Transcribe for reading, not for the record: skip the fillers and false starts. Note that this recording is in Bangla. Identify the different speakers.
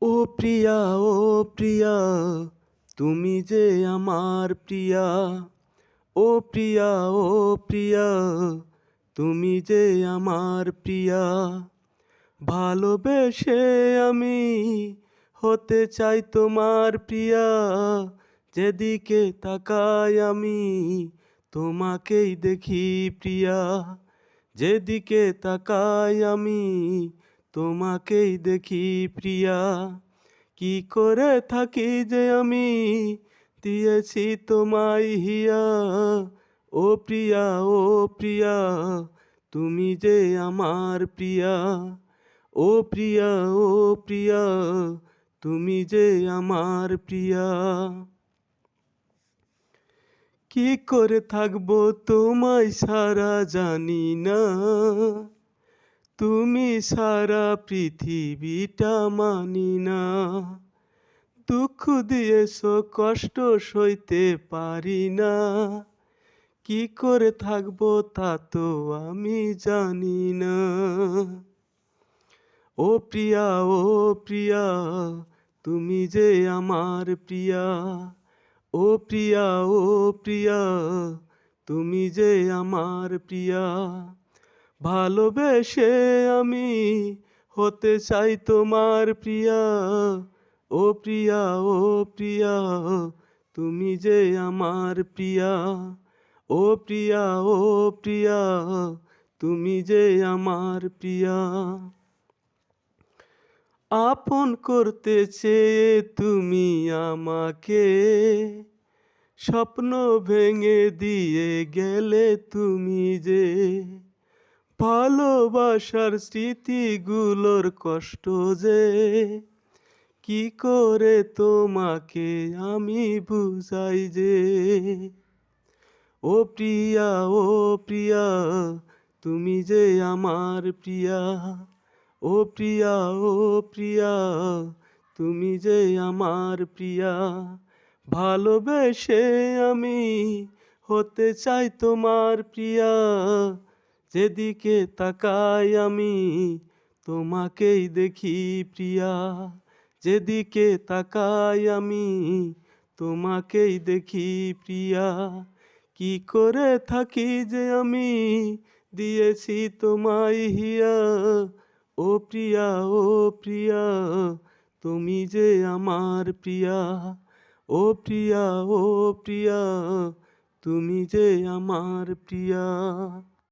Speaker 1: ও প্রিয়া, ও প্রিয়া, তুমি যে আমার প্রিয়া। ও প্রিয়া, ও প্রিয়া, তুমি যে আমার প্রিয়া। ভালোবেসে আমি হতে চাই তোমার প্রিয়া। যেদিকে তাকাই আমি তোমাকেই দেখি প্রিয়া। যেদিকে তাকাই আমি তোমাকেই দেখি প্রিয়া। কি করে থাকি যে আমি দিয়েছি তোমায় হিয়া। ও প্রিয়া, ও প্রিয়া, তুমি যে আমার প্রিয়া। ও প্রিয়া, ও প্রিয়া, তুমি যে আমার প্রিয়া। কি করে থাকবো তোমায় সারা জানি না। তুমি সারা পৃথিবীটা মানি না। দুঃখ দিয়েছো কষ্ট সইতে পারি না। কি করে থাকবো তা তো আমি জানি না। ও প্রিয়া, ও প্রিয়া, তুমি যে আমার প্রিয়া। ও প্রিয়া, ও প্রিয়া, তুমি যে আমার প্রিয়া। ভালোবেসে আমি হতে চাই তোমার প্রিয়া। ও প্রিয়া, ও প্রিয়া, তুমি যে আমার প্রিয়া। ও প্রিয়া, ও প্রিয়া, তুমি যে আমার প্রিয়া। আপন করতে চেয়ে তুমি আমাকে স্বপ্ন ভেঙে দিয়ে গেলে তুমি যে। ভালোবাসার স্মৃতিগুলোর কষ্ট যে কি করে তোমাকে আমি বুঝাই যে। ও প্রিয়া, ও প্রিয়া, তুমি যে আমার প্রিয়া। ও প্রিয়া, ও প্রিয়া, তুমি যে আমার প্রিয়া। ভালোবেসে আমি হতে চাই তোমার প্রিয়া। যেদিকে তাকাই আমি তোমাকেই দেখি প্রিয়া। যেদিকে তাকাই আমি তোমাকেই দেখি প্রিয়া। কি করে থাকি যে আমি দিয়েছি তোমায় হিয়া। ও প্রিয়া, ও প্রিয়া, তুমি যে আমার প্রিয়া। ও প্রিয়া, ও প্রিয়া, তুমি যে আমার প্রিয়া।